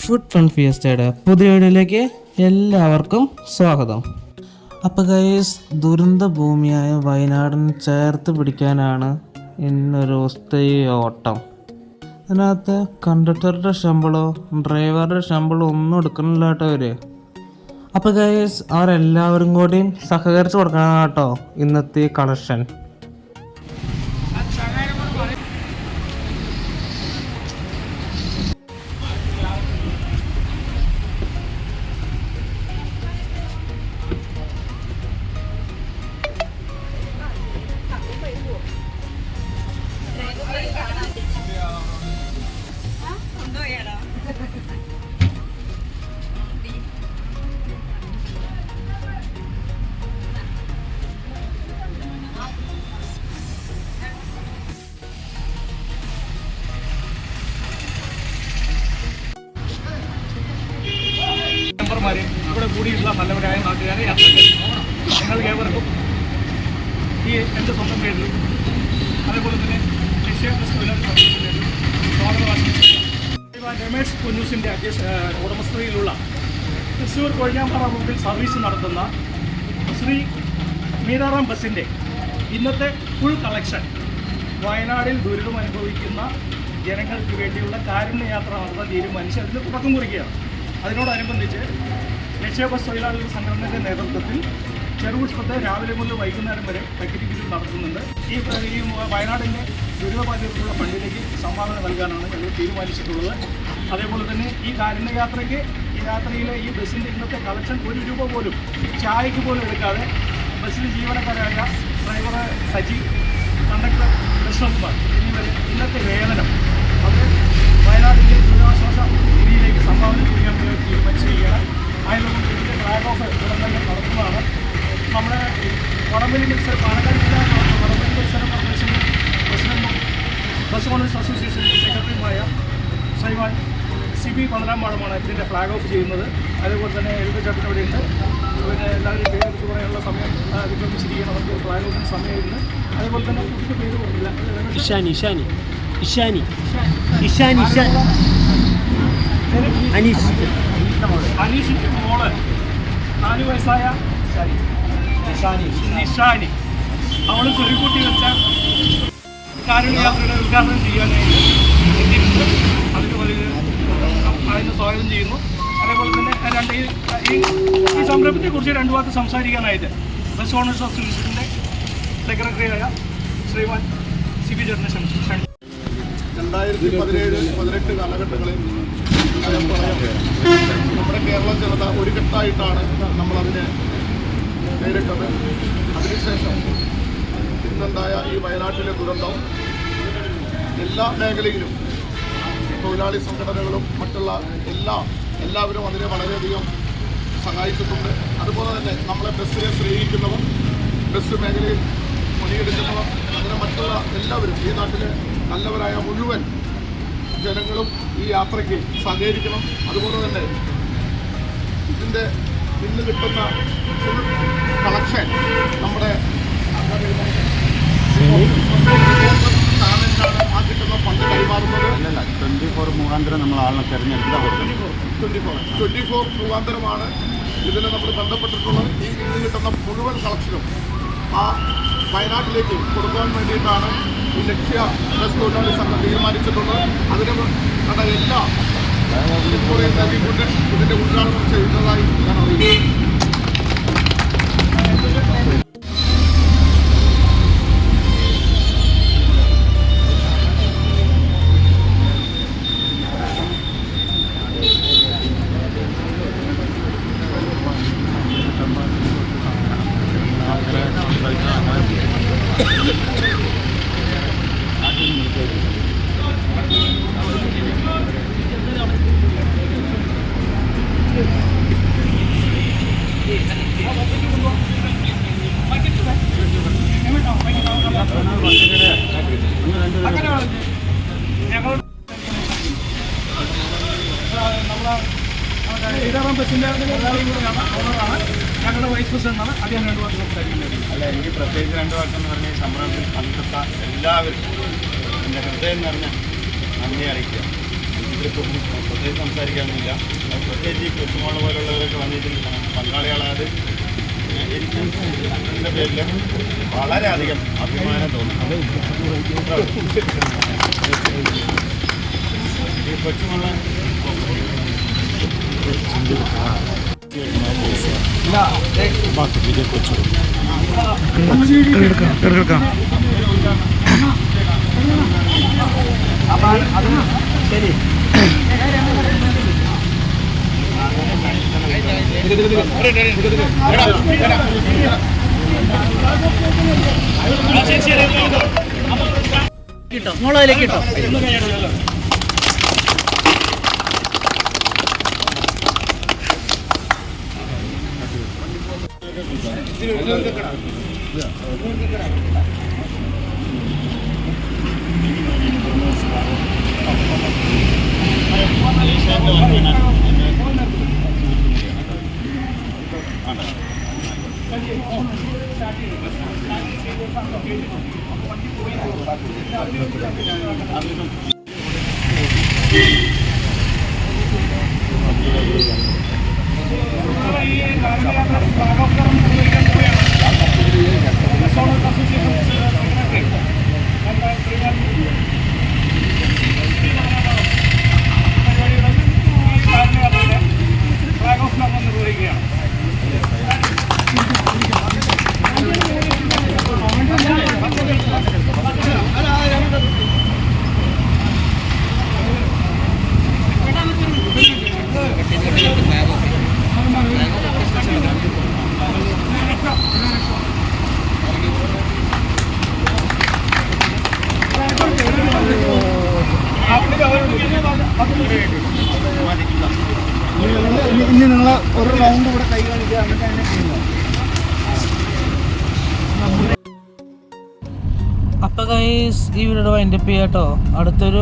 Food fun ഫിയസ്റ്റയുടെ പുതിയ വീഡിയോയിലേക്ക് എല്ലാവർക്കും സ്വാഗതം. അപ്പോൾ ഗൈസ്, ദുരന്ത ഭൂമിയായ വയനാടിന് ചേർത്ത് പിടിക്കാനാണ് ഇന്നൊരു ഓട്ടം. അതിനകത്ത് കണ്ടക്ടറുടെ ശമ്പളമോ ഡ്രൈവറുടെ ശമ്പളമോ ഒന്നും എടുക്കണില്ല കേട്ടോ അവർ. അപ്പോൾ ഗൈസ്, അവരെല്ലാവരും കൂടിയും സഹകരിച്ച് കൊടുക്കണം കേട്ടോ ഇന്നത്തെ കളക്ഷൻ. ഇവിടെ കൂടിയിട്ടുള്ള നല്ലവരായ നാട്ടുകാരെ യാത്രക്കാർ, നിങ്ങൾക്ക് ഏവർക്കും ഈ എൻ്റെ സ്വന്തം പേരിലും അതേപോലെ തന്നെ രമേഷ് പൊന്നൂസിൻ്റെ ഉടമസ്ഥതയിലുള്ള തൃശ്ശൂർ കൊഴിഞ്ഞാമ്പാറ റൂട്ടിൽ സർവീസ് നടത്തുന്ന ശ്രീ മീരാറാം ബസ്സിൻ്റെ ഇന്നത്തെ ഫുൾ കളക്ഷൻ വയനാടിൽ ദുരിതം അനുഭവിക്കുന്ന ജനങ്ങൾക്ക് വേണ്ടിയുള്ള കാരുണ്യയാത്ര നടത്താൻ തീരുമാനിച്ച് അതിന് തുടക്കം കുറിക്കുകയാണ്. അതിനോടനുബന്ധിച്ച് ലക്ഷ്യ ബസ് തൊഴിലാളികളുടെ സംഘടനയുടെ നേതൃത്വത്തിൽ ചെറുപുഷ്പത്തെ രാവിലെ മുതൽ വൈകുന്നേരം വരെ പ്രകടിപ്പിക്കൽ നടത്തുന്നുണ്ട്. ഈ വയനാടിൻ്റെ ദുരിതബാധിതർക്കുള്ള ഫണ്ടിലേക്ക് സംഭാവന നൽകാനാണ് ഞങ്ങൾ തീരുമാനിച്ചിട്ടുള്ളത്. അതേപോലെ തന്നെ ഈ കാരുണ്യയാത്രയ്ക്ക് ഈ യാത്രയിലെ ഈ ബസ്സിൻ്റെ ഇന്നത്തെ കളക്ഷൻ 1 രൂപ പോലും ചായയ്ക്ക് പോലും എടുക്കാതെ ബസ്സിൽ ജീവനക്കാരായ ഡ്രൈവർ സജി, കണ്ടക്ടർ കൃഷ്ണകുമാർ എന്നിവർ ഇന്നത്തെ വേതനം അത് വയനാടിൻ്റെ ദുരിതാശ്വാസ നിധിയിലേക്ക് സംഭാവന ചെയ്യാൻ തീരുമാനിച്ചിരിക്കുകയാണ്. ആയതുകൊണ്ട് ഇതിൻ്റെ ഫ്ലാഗ് ഓഫ് ഉടൻ തന്നെ നടത്തുന്നതാണ്. നമ്മുടെ വടംവലി മത്സരം പാലക്കാട് ജില്ലാ വടംവലി മത്സര കോർപ്പറേഷൻ്റെ പ്രസിഡന്റും ബസ് ഓണേഴ്സ് അസോസിയേഷൻ സെക്രട്ടറിയുമായ ശ്രീമാൻ CB പന്തലാമ്പാടമാണ് ഇതിൻ്റെ ഫ്ലാഗ് ഓഫ് ചെയ്യുന്നത്. അതേപോലെ തന്നെ എഴുപച്ചേട്ടൻ ഇവിടെയുണ്ട്. പിന്നെ എല്ലാവരും പേരെടുത്ത് പറയാനുള്ള സമയം വിക്രമിച്ചിരിക്കുകയാണ്. അവർക്ക് ഫ്ലാഗ് ഓഫിന് സമയമായിരുന്നു. അതേപോലെ തന്നെ കുട്ടിക്ക് പേര് പറഞ്ഞില്ല, അനീഷിൻ്റെ മോള് 4 വയസ്സായ നിഷാനി, അവൾ സ്വരുക്കൂട്ടി വെച്ച കാരുണ്യയാത്രയുടെ ഉദ്ഘാടനം ചെയ്യാനായിട്ട് എത്തിയിട്ടുണ്ട്. അതിന് സ്വാഗതം ചെയ്യുന്നു. അതേപോലെ തന്നെ ഈ സംരംഭത്തെക്കുറിച്ച് 2 വാക്ക് സംസാരിക്കാനായിട്ട് ബസ് ഓണേഴ്സ് അസോസിയേഷൻ്റെ സെക്രട്ടറിയായ ശ്രീമാൻ CB ചേട്ടനെ ക്ഷണിച്ചു. 2017-18 കാലഘട്ടങ്ങളിൽ നമ്മുടെ കേരള ജനത ഒരു ഘട്ടമായിട്ടാണ് നമ്മളതിനെ നേരിട്ടത്. അതിനുശേഷം ഇന്നുണ്ടായ ഈ വയനാട്ടിലെ ദുരന്തം എല്ലാ മേഖലയിലും തൊഴിലാളി സംഘടനകളും മറ്റുള്ള എല്ലാവരും അതിനെ വളരെയധികം സഹായിച്ചിട്ടുണ്ട്. അതുപോലെ തന്നെ നമ്മളെ ബസ്സിനെ സ്നേഹിക്കുന്നവർ, ബസ് മേഖലയിൽ മുന്നിയെടുക്കുന്നവർ, അങ്ങനെ മറ്റുള്ള എല്ലാവരും ഈ നാട്ടിലെ നല്ലവരായ മുഴുവൻ ജനങ്ങളും ഈ യാത്രയ്ക്ക് സഹകരിക്കണം. അതുപോലെ തന്നെ ഇതിൻ്റെ ഇന്ന് കിട്ടുന്ന ഫുൾ കളക്ഷൻ നമ്മുടെ ചാനലിലാണ് ആ കിട്ടുന്ന ഫണ്ട് കൈമാറുന്നത്. 24 മുഖാന്തരം നമ്മൾ ആളിനെ തിരഞ്ഞെടുക്കുക. 24 മുഖാന്തരമാണ് ഇതിന് നമ്മൾ ബന്ധപ്പെട്ടിട്ടുള്ളത്. ഈ ഇന്ന് കിട്ടുന്ന മുഴുവൻ കളക്ഷനും ആ വയനാട്ടിലേക്ക് കൊടുക്കാൻ വേണ്ടിയിട്ടാണ് ഈ ലക്ഷ്യ ബസ് തൊഴിലാളി സംഘം തീരുമാനിച്ചിട്ടുള്ളത്. അതിന് കണ്ട എല്ലാ നൽകിക്കൊണ്ട് ഇതിൻ്റെ ഉദ്ഘാടനം ചെയ്യുന്നതായി ഞാൻ അറിയുന്നു. മീരാറാം ബസ്സിൻ്റെ ഓണറാണ്, ഞങ്ങളുടെ വൈസ് പ്രസിഡന്റാണ്. അദ്ദേഹം 2 വാക്ക് സംസാരിക്കുന്നത്. അല്ല, എനിക്ക് പ്രത്യേകിച്ച് 2 വാക്കെന്ന് പറഞ്ഞാൽ ഈ സംരംഭത്തിൽ പങ്കെടുത്ത എല്ലാവർക്കും എൻ്റെ ഹൃദയം നിറഞ്ഞ നന്ദി അറിയിക്കുക. ഇത് നമ്മളിപ്പോൾ പ്രത്യേകിച്ച് സംസാരിക്കാനൊന്നുമില്ല. പ്രത്യേകിച്ച് ഈ കൊച്ചുമോള പോലുള്ളവരൊക്കെ വന്നിട്ട് പങ്കാളികളായത് എനിക്കും എൻ്റെ പേരിൽ വളരെയധികം അഭിമാനം തോന്നുന്നു. ഈ കൊച്ചുമോള കിട്ടോ മോളതിലേക്ക് കിട്ടോ. ഇനി നിങ്ങൾ ഒരു റൗണ്ട് കൂടെ കൈ കാണിക്കുക, എന്നിട്ട് അതിനെ ചെയ്യുക. അപ്പോൾ ഗൈസ് ഈ വീഡിയോ വൈൻഡപ്പ് ചെയ്യാം കേട്ടോ. അടുത്തൊരു